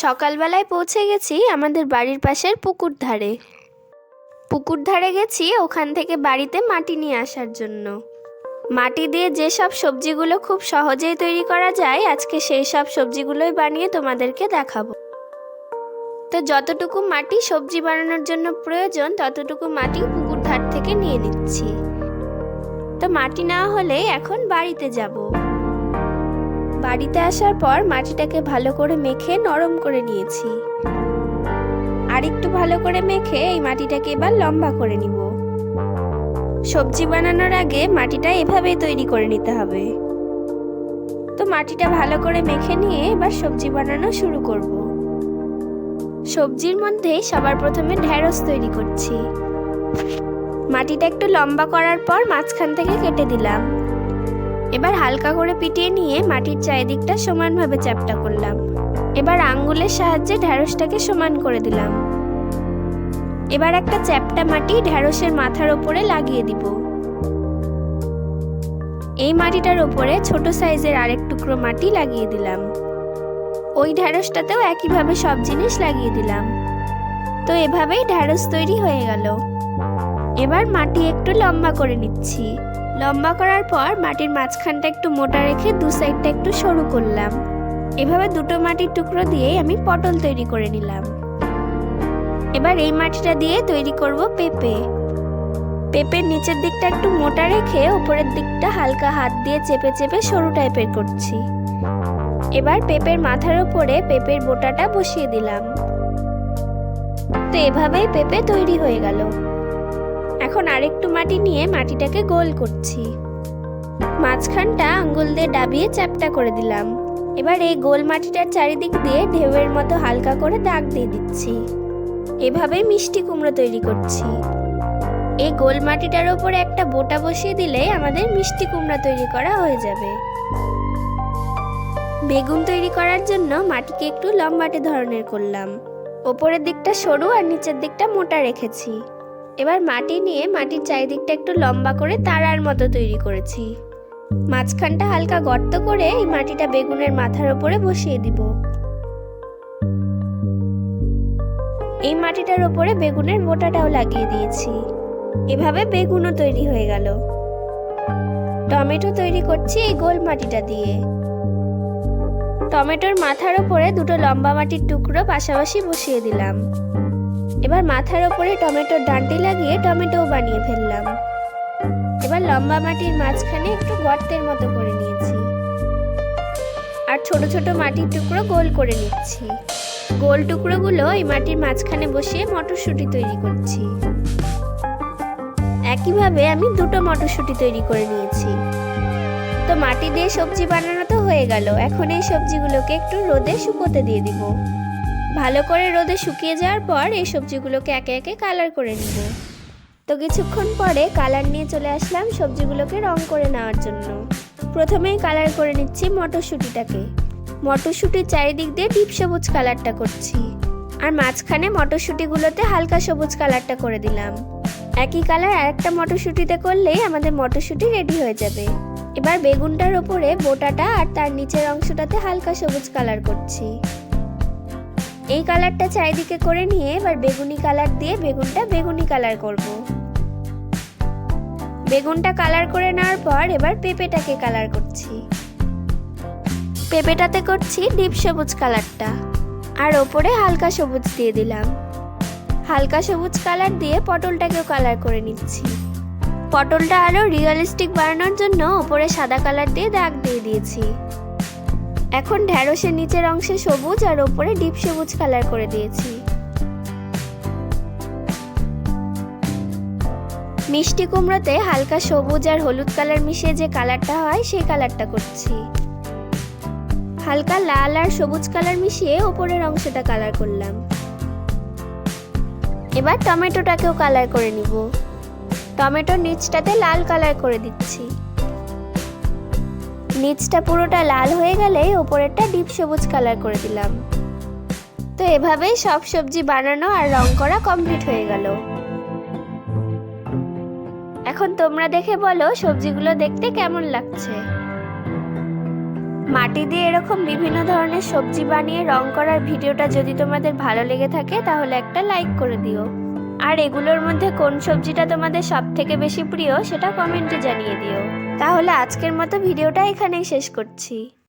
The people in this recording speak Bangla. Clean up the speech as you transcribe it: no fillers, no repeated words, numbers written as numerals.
সকালবেলায় পৌঁছে গেছি আমাদের বাড়ির পাশের পুকুর ধারে গেছি ওখান থেকে বাড়িতে মাটি নিয়ে আসার জন্য। মাটি দিয়ে যেসব সবজিগুলো খুব সহজেই তৈরি করা যায় আজকে সেই সব সবজিগুলোই বানিয়ে তোমাদেরকে দেখাবো। তো যতটুকু মাটি সবজি বানানোর জন্য প্রয়োজন ততটুকু মাটি পুকুর ধার থেকে নিয়ে নিচ্ছি। তো মাটি না হলে এখন বাড়িতে যাব। বাড়িতে আসার পর মাটিটাকে ভালো করে মেখে নরম করে নিয়েছি। আর একটু ভালো করে মেখে এই মাটিটাকে এবার লম্বা করে নিব। সবজি বানানোর আগে মাটিটা এভাবেই তৈরি করে নিতে হবে। তো মাটিটা ভালো করে মেখে নিয়ে এবার সবজি বানানো শুরু করব। সবজির মধ্যে সবার প্রথমে ঢেঁড়স তৈরি করছি। মাটিটা একটু লম্বা করার পর মাঝখান থেকে কেটে দিলাম। এবার হালকা করে পিটিয়ে নিয়ে মাটির চারিদিকটা সমানভাবে চ্যাপ্টা করলাম। এবার আঙ্গুলের সাহায্যে ঢেঁড়সটাকে সমান করে দিলাম। এবার একটা চ্যাপ্টা মাটি ঢেঁড়সের মাথার ওপরে লাগিয়ে দিব। এই মাটিটার ওপরে ছোট সাইজের আরেক টুকরো মাটি লাগিয়ে দিলাম। ওই ঢেঁড়সটাতেও একইভাবে সব জিনিস লাগিয়ে দিলাম। তো এভাবেই ঢেঁড়স তৈরি হয়ে গেল। এবার মাটি একটু লম্বা করে নিচ্ছি। লম্বা করার পর মাটির মাঝখানটা একটু মোটা রেখে দু সাইডটা একটু সরু করলাম। এভাবে দুটো মাটির টুকরো দিয়ে আমি পটল তৈরি করে নিলাম। এবার এই মাটিটা দিয়ে তৈরি করব পেঁপে। পেঁপের নিচের দিকটা একটু মোটা রেখে উপরের দিকটা হালকা হাত দিয়ে চেপে চেপে সরু টাইপের করছি। এবার পেঁপের মাথার উপরে পেঁপের বোটাটা বসিয়ে দিলাম। তো এভাবেই পেঁপে তৈরি হয়ে গেল। এখন আরেকটু মাটি নিয়ে মাটিটাকে গোল করছি। মাঝখানটা আঙ্গুল দিয়ে ডাবিয়ে চ্যাপ্টা করে দিলাম। এবার এই গোল মাটিটার চারিদিক দিয়ে ঢেউয়ের মতো হালকা করে দাগ দিয়ে দিচ্ছি। এভাবেই মিষ্টি কুমড়ো তৈরি করছি। এই গোল মাটিটার উপরে একটা বোটা বসিয়ে দিলে আমাদের মিষ্টি কুমড়া তৈরি করা হয়ে যাবে। বেগুন তৈরি করার জন্য মাটিকে একটু লম্বাটে ধরনের করলাম। ওপরের দিকটা সরু আর নিচের দিকটা মোটা রেখেছি। এবার মাটি নিয়ে মাটির চারিদিকটা একটু লম্বা করে তারার মতো তৈরি করেছি। মাঝখানটা হালকা গর্ত করে এই মাটিটা বেগুনের মাথার উপরে বসিয়ে দিব। এই মাটিটার উপরে বেগুনের বোটাটাও লাগিয়ে দিয়েছি। এভাবে বেগুনও তৈরি হয়ে গেল। টমেটো তৈরি করছি এই গোল মাটিটা দিয়ে। টমেটোর মাথার উপরে দুটো লম্বা মাটির টুকরো পাশাপাশি বসিয়ে দিলাম। এবার মাথার উপরে টমেটোর ডান্টি লাগিয়ে টমেটোও বানিয়ে ফেললাম। এবার লম্বা মাটির মাঝখানে একটু গর্তের মতো করে নিয়েছি। আর ছোট ছোট মাটির টুকরো গোল করে নিচ্ছি। গোল টুকরোগুলো এই মাটির মাঝখানে বসিয়ে মটরশুঁটি তৈরি করছি। একইভাবে আমি দুটো মটরশুঁটি তৈরি করে নিয়েছি। তো মাটি দিয়ে সবজি বানানো তো হয়ে গেল। এখন এই সবজিগুলোকে একটু রোদে শুকোতে দিয়ে দিব। ভালো করে রোদে শুকিয়ে যাওয়ার পর এই সবজিগুলোকে একে একে কালার করে নিব। তো কিছুক্ষণ পরে কালার নিয়ে চলে আসলাম সবজিগুলোকে রং করে নেওয়ার জন্য। প্রথমেই কালার করে নিচ্ছি মটরশুঁটিটাকে। মটরশুঁটির চারিদিক দিয়ে ডিপ সবুজ কালারটা করছি। আর মাঝখানে মটরশুঁটিগুলোতে হালকা সবুজ কালারটা করে দিলাম। একই কালার আরেকটা মটরশুঁটিতে করলেই আমাদের মটরশুঁটি রেডি হয়ে যাবে। এবার বেগুনটার ওপরে বোটাটা আর তার নিচের অংশটাতে হালকা সবুজ কালার করছি। এই কালারটা চারিদিকে করে নিয়ে এবার বেগুনি কালার দিয়ে বেগুনটা বেগুনি কালার করব। বেগুনটা কালার করে নেওয়ার পর এবার পেঁপেটাকে কালার করছি। পেঁপেটাতে করছি ডিপ সবুজ কালারটা আর ওপরে হালকা সবুজ দিয়ে দিলাম। হালকা সবুজ কালার দিয়ে পটলটাকেও কালার করে নিচ্ছি। পটলটা আরো রিয়েলিস্টিক বানানোর জন্য ওপরে সাদা কালার দিয়ে দাগ দিয়ে দিয়েছি। এখন ঢেঁড়সের নিচের অংশে সবুজ আর ওপরে ডিপ সবুজ কালার করে দিয়েছি। মিষ্টি কুমড়োতে হালকা সবুজ আর হলুদ কালার মিশিয়ে যে কালারটা হয় সেই কালারটা করছি। হালকা লাল আর সবুজ কালার মিশিয়ে ওপরের অংশটা কালার করলাম। এবার টমেটোটাকেও কালার করে নিব। টমেটোর নিচটাতে লাল কালার করে দিচ্ছি। নিচটা পুরোটা লাল হয়ে গেলে ওপরেরটা ডিপ সবুজ কালার করে দিলাম। তো এভাবেই সব সবজি বানানো আর রং করা কমপ্লিট হয়ে গেল। এখন তোমরা দেখে বলো সবজিগুলো দেখতে কেমন লাগছে। মাটি দিয়ে এরকম বিভিন্ন ধরনের সবজি বানিয়ে রং করার ভিডিওটা যদি তোমাদের ভালো লেগে থাকে তাহলে একটা লাইক করে দিও। আর এগুলোর মধ্যে কোন সবজিটা তোমাদের সবথেকে বেশি প্রিয় সেটা কমেন্টে জানিয়ে দিও। তাহলে আজকের মতো ভিডিওটা এখানেই শেষ করছি।